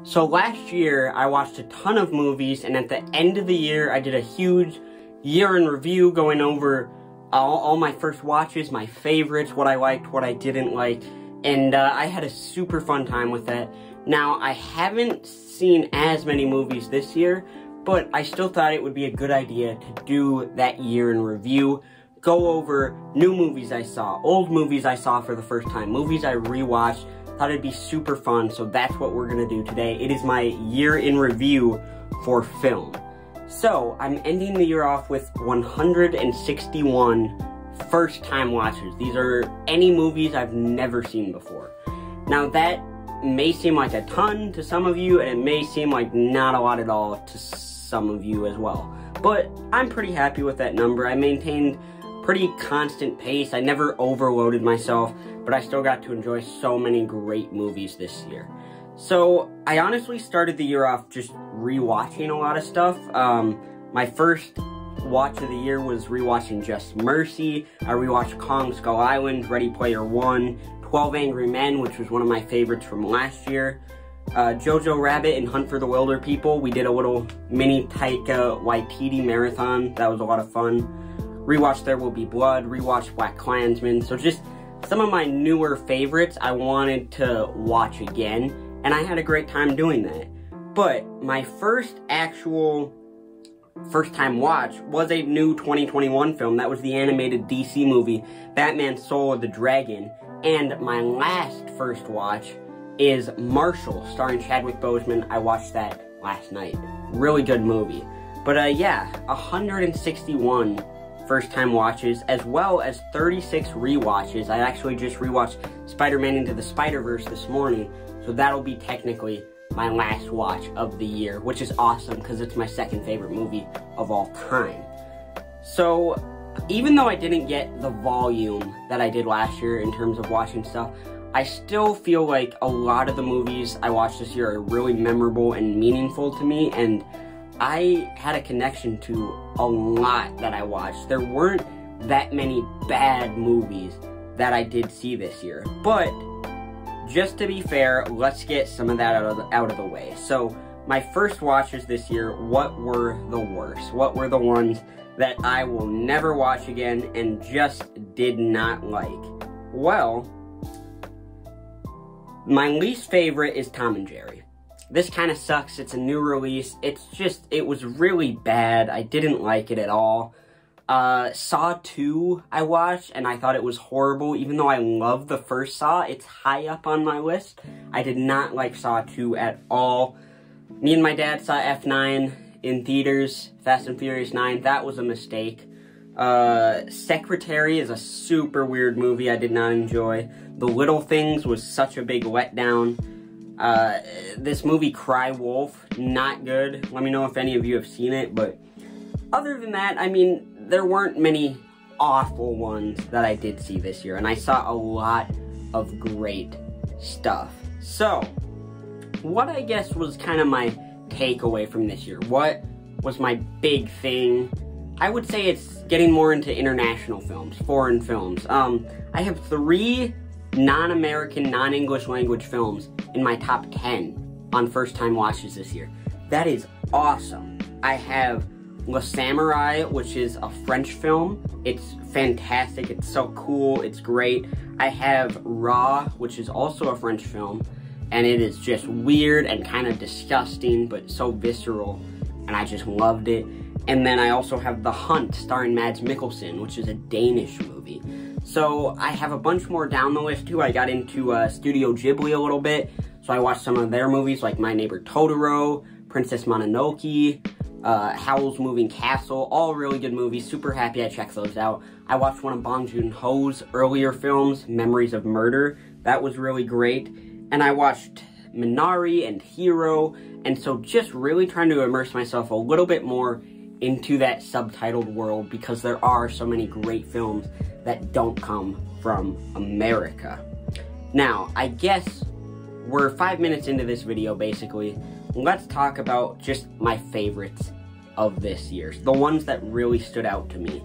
So last year, I watched a ton of movies, and at the end of the year, I did a huge year in review going over all my first watches, my favorites, what I liked, what I didn't like, and I had a super fun time with that. Now, I haven't seen as many movies this year, but I still thought it would be a good idea to do that year in review, go over new movies I saw, old movies I saw for the first time, movies I rewatched. Thought it'd be super fun, so that's what we're gonna do today. It is my year in review for film. So, I'm ending the year off with 161 first-time watches. These are any movies I've never seen before. Now, that may seem like a ton to some of you, and it may seem like not a lot at all to some of you as well. But I'm pretty happy with that number. I maintained pretty constant pace. I never overloaded myself, but I still got to enjoy so many great movies this year. So, I honestly started the year off just rewatching a lot of stuff. My first watch of the year was rewatching Just Mercy. I rewatched Kong Skull Island, Ready Player One, 12 Angry Men, which was one of my favorites from last year. Jojo Rabbit and Hunt for the Wilderpeople. We did a little mini Taika Waititi marathon. That was a lot of fun. Rewatched There Will Be Blood, rewatched BlacKkKlansman. So just some of my newer favorites I wanted to watch again, and I had a great time doing that. But my first actual first-time watch was a new 2021 film. That was the animated DC movie, Batman Soul of the Dragon. And my last first watch is Marshall, starring Chadwick Boseman. I watched that last night. Really good movie. But yeah, 161 first-time watches, as well as 36 rewatches. I actually just rewatched Spider-Man Into the Spider-Verse this morning, so that'll be technically my last watch of the year, which is awesome because it's my second favorite movie of all time. So, even though I didn't get the volume that I did last year in terms of watching stuff, I still feel like a lot of the movies I watched this year are really memorable and meaningful to me, and I had a connection to a lot that I watched. There weren't that many bad movies that I did see this year. But, just to be fair, let's get some of that out of the way. So, my first watches this year, what were the worst? What were the ones that I will never watch again and just did not like? Well, my least favorite is Tom and Jerry. This kind of sucks. It's a new release. It was really bad. I didn't like it at all. Saw 2 I watched, and I thought it was horrible. Even though I love the first Saw, it's high up on my list. I did not like Saw 2 at all. Me and my dad saw F9 in theaters, Fast and Furious 9. That was a mistake. Secretary is a super weird movie I did not enjoy. The Little Things was such a big letdown. This movie, Cry Wolf, not good. Let me know if any of you have seen it, but other than that, I mean, there weren't many awful ones that I did see this year, and I saw a lot of great stuff. So, what I guess was kind of my takeaway from this year? What was my big thing? I would say it's getting more into international films, foreign films. I have 3 non-American, non-English language films in my top 10 on first-time watches this year. That is awesome. I have Le Samurai, which is a French film. It's fantastic. It's so cool. It's great. I have Raw, which is also a French film, and it is just weird and kind of disgusting, but so visceral, and I just loved it. And then I also have The Hunt, starring Mads Mikkelsen, which is a Danish movie. So I have a bunch more down the list too. I got into Studio Ghibli a little bit, so I watched some of their movies like My Neighbor Totoro, Princess Mononoke, Howl's Moving Castle, all really good movies. Super happy I checked those out. I watched one of Bong Joon-ho's earlier films, Memories of Murder. That was really great. And I watched Minari and Hero, and so just really trying to immerse myself a little bit more into that subtitled world because there are so many great films that don't come from America. Now, I guess we're 5 minutes into this video, basically. Let's talk about just my favorites of this year, the ones that really stood out to me.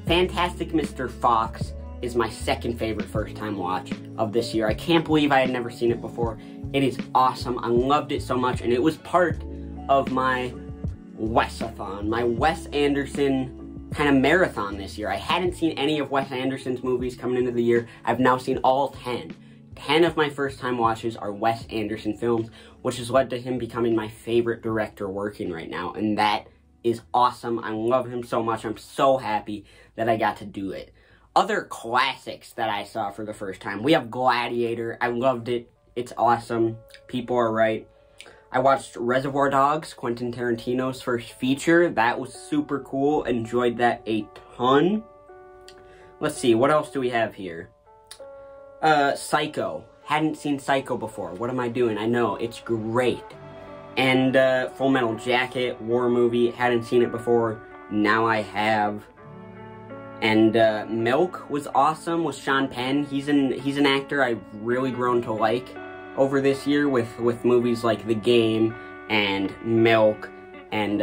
Fantastic Mr. Fox is my second favorite first-time watch of this year. I can't believe I had never seen it before. It is awesome. I loved it so much, and it was part of my Wes-a-thon, my Wes Anderson kind of marathon this year. I hadn't seen any of Wes Anderson's movies coming into the year. I've now seen all 10. 10 of my first-time watches are Wes Anderson films, which has led to him becoming my favorite director working right now, and that is awesome. I love him so much. I'm so happy that I got to do it. Other classics that I saw for the first time. We have Gladiator. I loved it. It's awesome. People are right. I watched Reservoir Dogs, Quentin Tarantino's first feature. That was super cool. Enjoyed that a ton. Let's see, what else do we have here? Psycho. Hadn't seen Psycho before. What am I doing? I know, it's great. And Full Metal Jacket, war movie. Hadn't seen it before. Now I have. And Milk was awesome with Sean Penn. He's an actor I've really grown to like over this year with movies like The Game and Milk and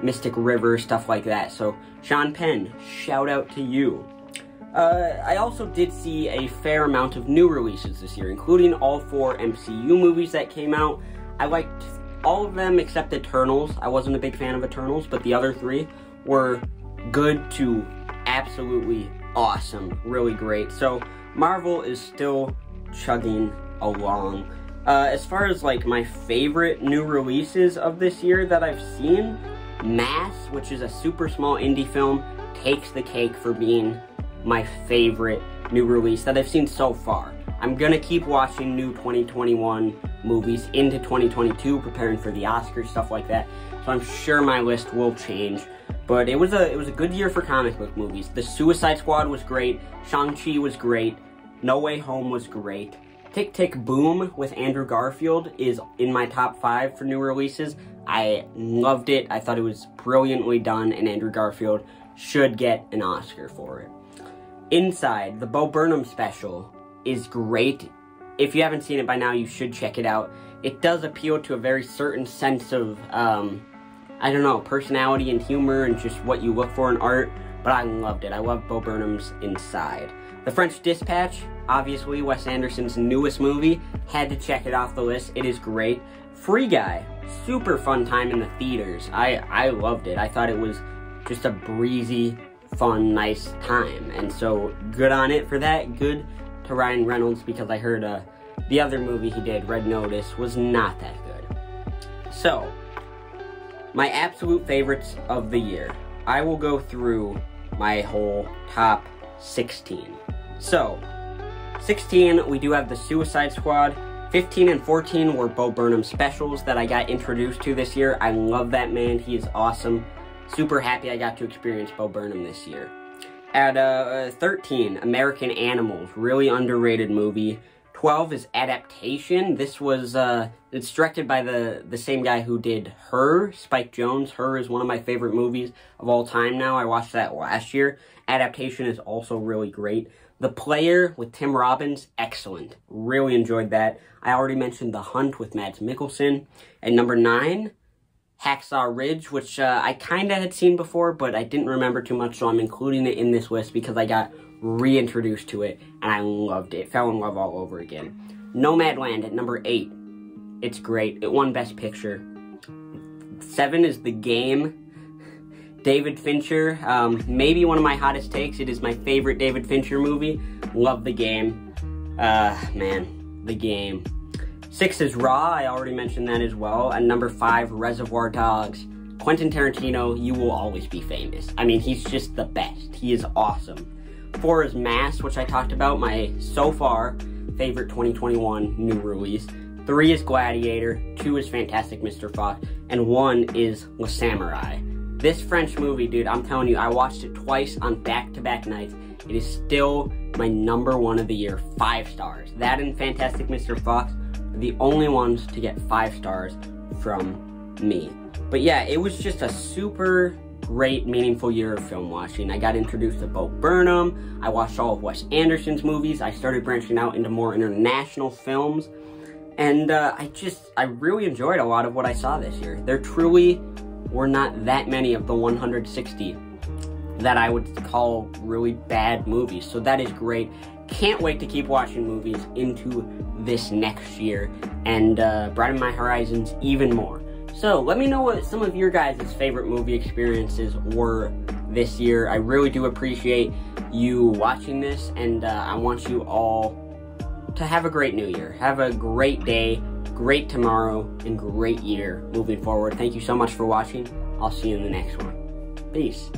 Mystic River, stuff like that. So Sean Penn, shout out to you. I also did see a fair amount of new releases this year, including all 4 MCU movies that came out. I liked all of them except Eternals. I wasn't a big fan of Eternals, but the other 3 were good to absolutely awesome, really great. So Marvel is still chugging along. As far as like my favorite new releases of this year that I've seen, Mass, which is a super small indie film, takes the cake for being my favorite new release that I've seen so far. I'm gonna keep watching new 2021 movies into 2022, preparing for the Oscars, stuff like that. So I'm sure my list will change. But it was a good year for comic book movies. The Suicide Squad was great. Shang-Chi was great. No Way Home was great. Tick, Tick, Boom with Andrew Garfield is in my top 5 for new releases. I loved it. I thought it was brilliantly done, and Andrew Garfield should get an Oscar for it. Inside, the Bo Burnham special is great. If you haven't seen it by now, you should check it out. It does appeal to a very certain sense of, I don't know, personality and humor and just what you look for in art, but I loved it. I love Bo Burnham's Inside. The French Dispatch, obviously Wes Anderson's newest movie, had to check it off the list. It is great. Free Guy, super fun time in the theaters. I loved it. I thought it was just a breezy, fun, nice time, and so good on it for that. Good to Ryan Reynolds, because I heard the other movie he did, Red Notice, was not that good. So, my absolute favorites of the year. I will go through my whole top 16. So, 16, we do have The Suicide Squad. 15 and 14 were Bo Burnham specials that I got introduced to this year. I love that man. He is awesome. Super happy I got to experience Bo Burnham this year. At 13, American Animals. Really underrated movie. 12 is Adaptation. This was, it's directed by the same guy who did Her, Spike Jonze. Her is one of my favorite movies of all time now. I watched that last year. Adaptation is also really great. The Player with Tim Robbins, excellent. Really enjoyed that. I already mentioned The Hunt with Mads Mikkelsen. At number 9, Hacksaw Ridge, which I kind of had seen before, but I didn't remember too much, so I'm including it in this list because I got reintroduced to it, and I loved it. Fell in love all over again. Nomadland at number 8. It's great. It won Best Picture. 7 is The Game. David Fincher, maybe one of my hottest takes. It is my favorite David Fincher movie. Love The Game. Man, The Game. 6 is Raw. I already mentioned that as well. And number 5, Reservoir Dogs. Quentin Tarantino, you will always be famous. I mean, he's just the best. He is awesome. 4 is Mass, which I talked about, my, so far, favorite 2021 new release. 3 is Gladiator. 2 is Fantastic Mr. Fox. And 1 is Le Samurai. This French movie, dude, I'm telling you, I watched it twice on back-to-back nights. It is still my number 1 of the year, 5 stars. That and Fantastic Mr. Fox are the only ones to get 5 stars from me. But yeah, it was just a super great, meaningful year of film watching. I got introduced to Bo Burnham. I watched all of Wes Anderson's movies. I started branching out into more international films. And I really enjoyed a lot of what I saw this year. There truly were not that many of the 160 that I would call really bad movies. So that is great. Can't wait to keep watching movies into this next year and broaden my horizons even more. So let me know what some of your guys' favorite movie experiences were this year. I really do appreciate you watching this, and I want you all to have a great new year. Have a great day, great tomorrow, and great year moving forward. Thank you so much for watching. I'll see you in the next one. Peace.